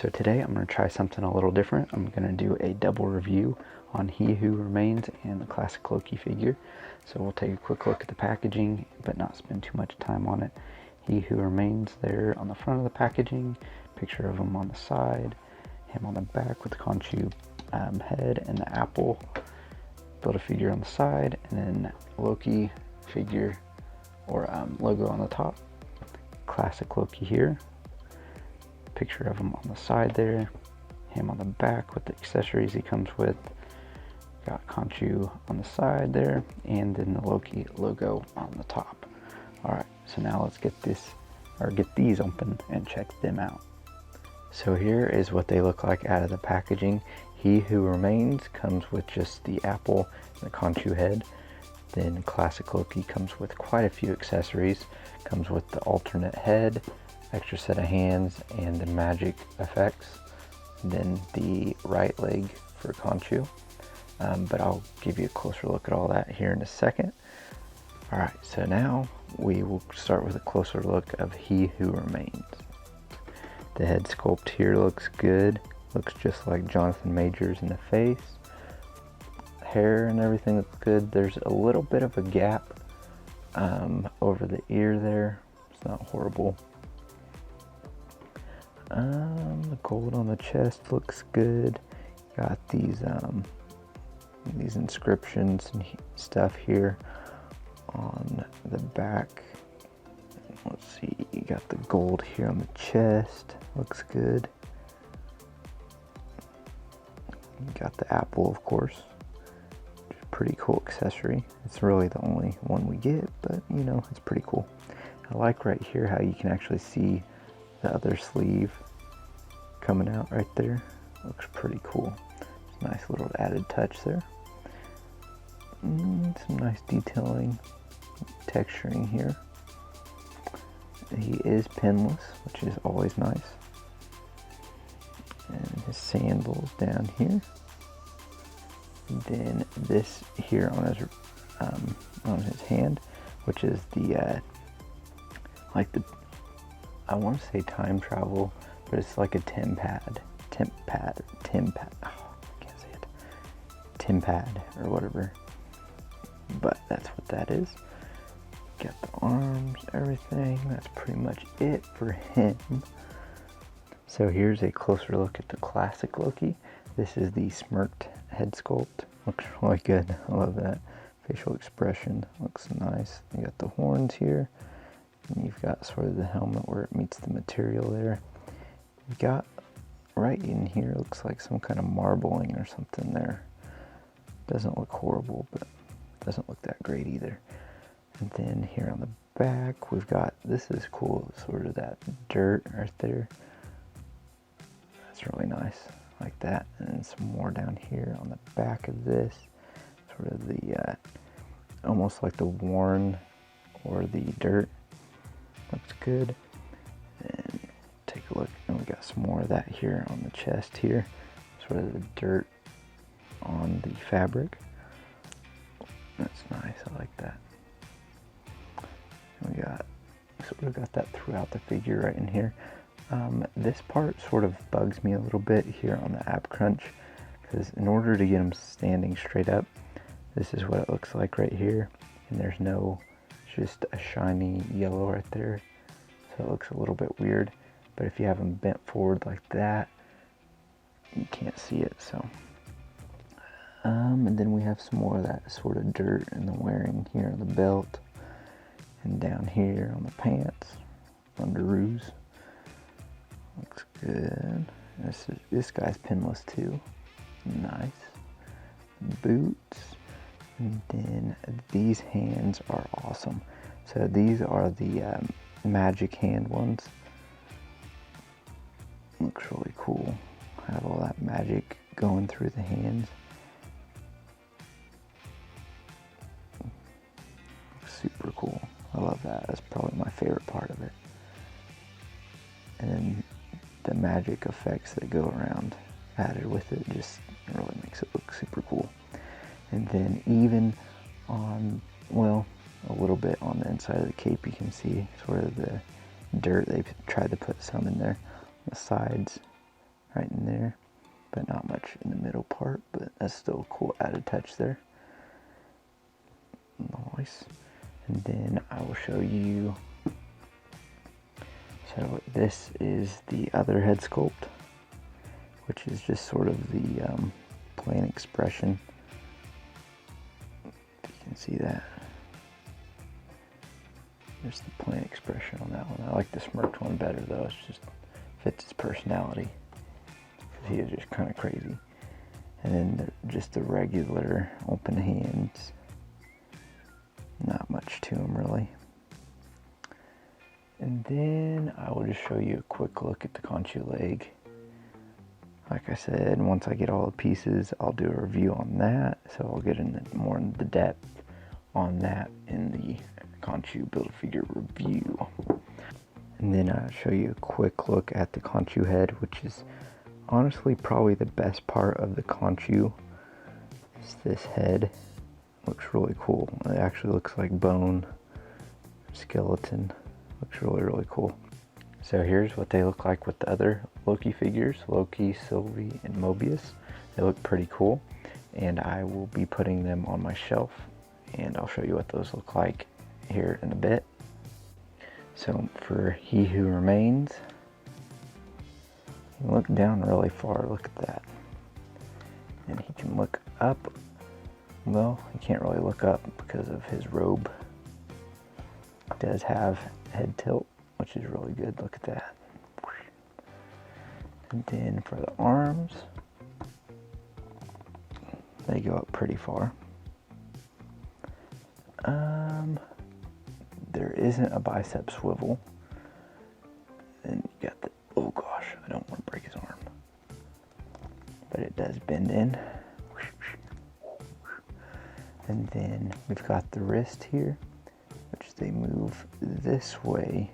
So today I'm going to try something a little different. I'm going to do a double review on He Who Remains and the classic Loki figure. So we'll take a quick look at the packaging, but not spend too much time on it. He Who Remains there on the front of the packaging, picture of him on the side, him on the back with the Khonshu head and the apple, Build-A-Figure on the side, and then Loki figure or logo on the top. Classic Loki here. Picture of him on the side there, him on the back with the accessories he comes with. Got Khonshu on the side there, and then the Loki logo on the top. Alright, so now let's get these open and check them out. So here is what they look like out of the packaging. He Who Remains comes with just the apple and the Khonshu head. Then Classic Loki comes with quite a few accessories. Comes with the alternate head, extra set of hands, and the magic effects. And then the right leg for Khonshu. But I'll give you a closer look at all that here in a second. Alright, so now we will start with a closer look of He Who Remains. The head sculpt here looks good. Looks just like Jonathan Majors in the face. Hair and everything looks good. There's a little bit of a gap over the ear there. It's not horrible. The gold on the chest looks good. Got these inscriptions and stuff here on the back. Let's see, you got the gold here on the chest. Looks good. You got the apple, of course. Pretty cool accessory. It's really the only one we get, but you know, it's pretty cool. I like right here how you can actually see the other sleeve coming out right there. Looks pretty cool. It's a nice little added touch there. Some nice detailing, texturing here. He is pinless, which is always nice. And his sandals down here. And then this here on his hand, which is the I want to say time travel, but it's like a Tim pad. Oh, I can't say it. Tim pad or whatever. But that's what that is. Got the arms, everything. That's pretty much it for him. So here's a closer look at the classic Loki. This is the smirked head sculpt. Looks really good. I love that. Facial expression looks nice. You got the horns here. And you've got sort of the helmet where it meets the material there. You got right in here, looks like some kind of marbling or something there. Doesn't look horrible, but doesn't look that great either. And then here on the back, we've got, this is cool, sort of that dirt right there. That's really nice, like that. And then some more down here on the back of this, sort of the, almost like the worn or the dirt. Looks good. And take a look, and we got some more of that here on the chest here. Sort of the dirt on the fabric. That's nice, I like that. And we got, sort of got that throughout the figure right in here. This part sort of bugs me a little bit here on the ab crunch, because in order to get him standing straight up, this is what it looks like right here. And there's no, just a shiny yellow right there. So it looks a little bit weird. But if you have him bent forward like that, you can't see it, so. And then we have some more of that sort of dirt in the wearing here on the belt. And down here on the pants, underoos. Looks good. This guy's pinless too. Nice. Boots. And then these hands are awesome. So these are the magic hand ones. Looks really cool. Have all that magic going through the hands. Super cool. I love that. That's probably my favorite part of it. And then the magic effects that go around added with it just really makes it look super cool. And then even on, well, a little bit on the inside of the cape, you can see sort of the dirt. They've tried to put some in there. The sides, right in there, but not much in the middle part, but that's still a cool added touch there. Nice. And then I will show you, so this is the other head sculpt, which is just sort of the plain expression. If you can see that. Just the plain expression on that one. I like the smirked one better though. It just fits his personality. He is just kind of crazy. And then just the regular open hands. Not much to him really. And then I will just show you a quick look at the Khonshu leg. Like I said, once I get all the pieces, I'll do a review on that. So I'll get more in the depth on that in the Khonshu Build-A-Figure review. And then I'll show you a quick look at the Khonshu head, which is honestly probably the best part of the Khonshu. Is this head. Looks really cool. It actually looks like bone, skeleton. Looks really, really cool. So here's what they look like with the other Loki figures, Loki, Sylvie, and Mobius. They look pretty cool, and I will be putting them on my shelf, and I'll show you what those look like here in a bit. So for He Who Remains, you can look down really far, look at that. And he can look up. Well, he can't really look up because of his robe. He does have head tilt, which is really good. Look at that. And then for the arms, they go up pretty far. There isn't a bicep swivel. Then you got the, oh gosh, I don't want to break his arm. But it does bend in. And then we've got the wrist here, which they move this way.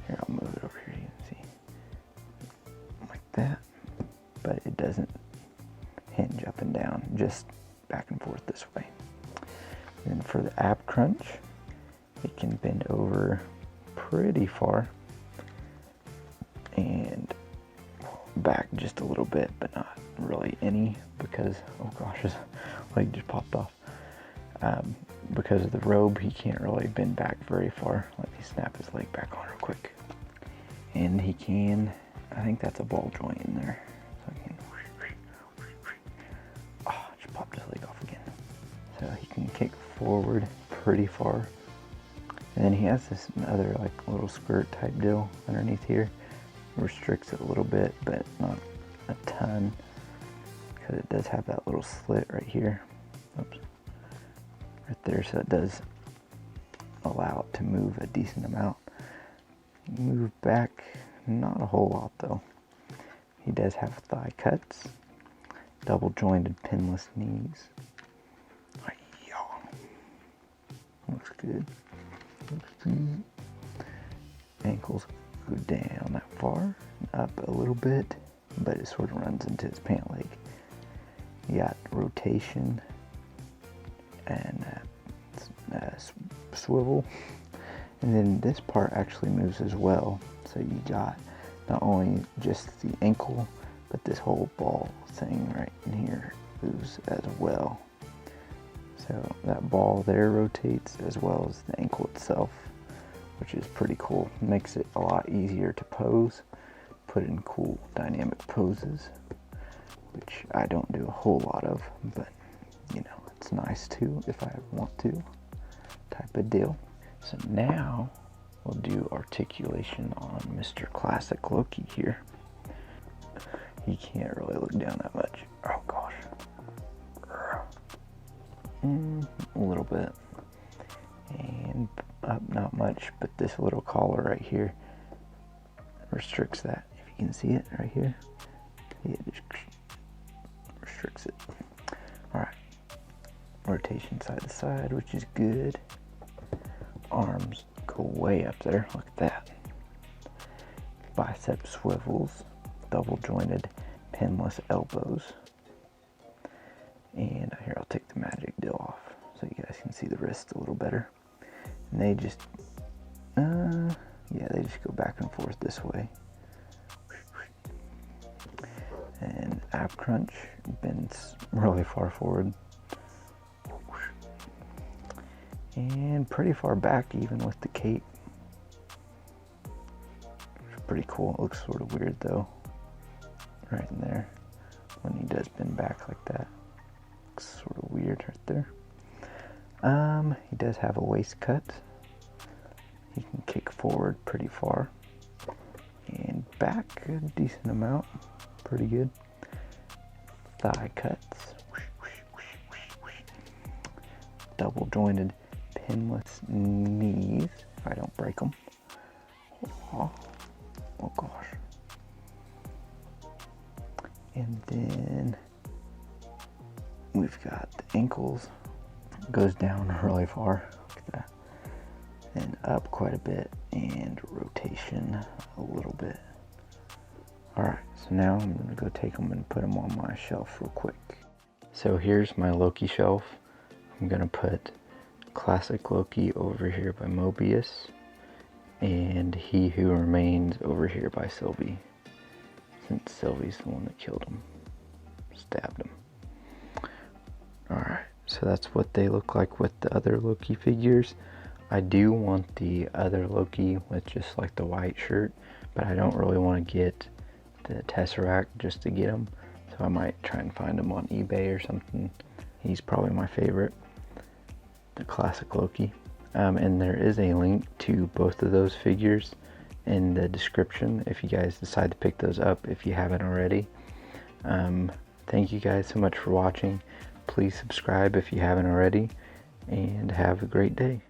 Here, I'll move it over here, you can see. Like that. But it doesn't hinge up and down, just back and forth this way. And then for the ab crunch, it can bend over pretty far and back just a little bit, but not really any, because, oh gosh, his leg just popped off. Because of the robe, he can't really bend back very far. Let me snap his leg back on real quick. And he can, I think that's a ball joint in there. So I can, oh, just popped his leg off again. So he can kick forward pretty far. And then he has this other like little skirt type deal underneath here. Restricts it a little bit, but not a ton, because it does have that little slit right here. Oops. Right there, so it does allow it to move a decent amount. Move back, not a whole lot though. He does have thigh cuts, double jointed pinless knees. Looks good. Looks good. Ankles go down that far, up a little bit, but it sort of runs into his pant leg. You got rotation and swivel, and then this part actually moves as well. So you got not only just the ankle, but this whole ball thing right in here moves as well. So that ball there rotates as well as the ankle itself, which is pretty cool. Makes it a lot easier to pose, put in cool dynamic poses, which I don't do a whole lot of, but you know, it's nice too if I want to, type of deal. So now we'll do articulation on Mr. Classic Loki here. He can't really look down that much. Oh gosh. A little bit. And up not much, but this little collar right here restricts that. If you can see it right here. Yeah, it just restricts it. Alright. Rotation side to side, which is good. Arms go way up there. Look at that. Bicep swivels. Double jointed pinless elbows. And here, I'll take the magic deal off so you guys can see the wrist a little better. And they just, yeah, they just go back and forth this way. ab crunch, bends really far forward. And pretty far back even with the cape. It's pretty cool. It looks sort of weird though. Right in there. When he does bend back like that. Looks sort of weird right there. He does have a waist cut. He can kick forward pretty far. And back a decent amount. Pretty good. Thigh cuts. Double jointed pinless knees, if I don't break them. Oh gosh. And then we've got the ankles. Goes down really far. Look at that. And up quite a bit. And rotation a little bit. Alright, so now I'm going to go take them and put them on my shelf real quick. So here's my Loki shelf. I'm going to put Classic Loki over here by Mobius. And He Who Remains over here by Sylvie. Since Sylvie's the one that killed him. Stabbed him. Alright, so that's what they look like with the other Loki figures. I do want the other Loki with just like the white shirt, but I don't really want to get the Tesseract just to get him. So I might try and find him on eBay or something. He's probably my favorite. The Classic Loki. And there is a link to both of those figures in the description if you guys decide to pick those up if you haven't already. Thank you guys so much for watching. Please subscribe if you haven't already, and have a great day.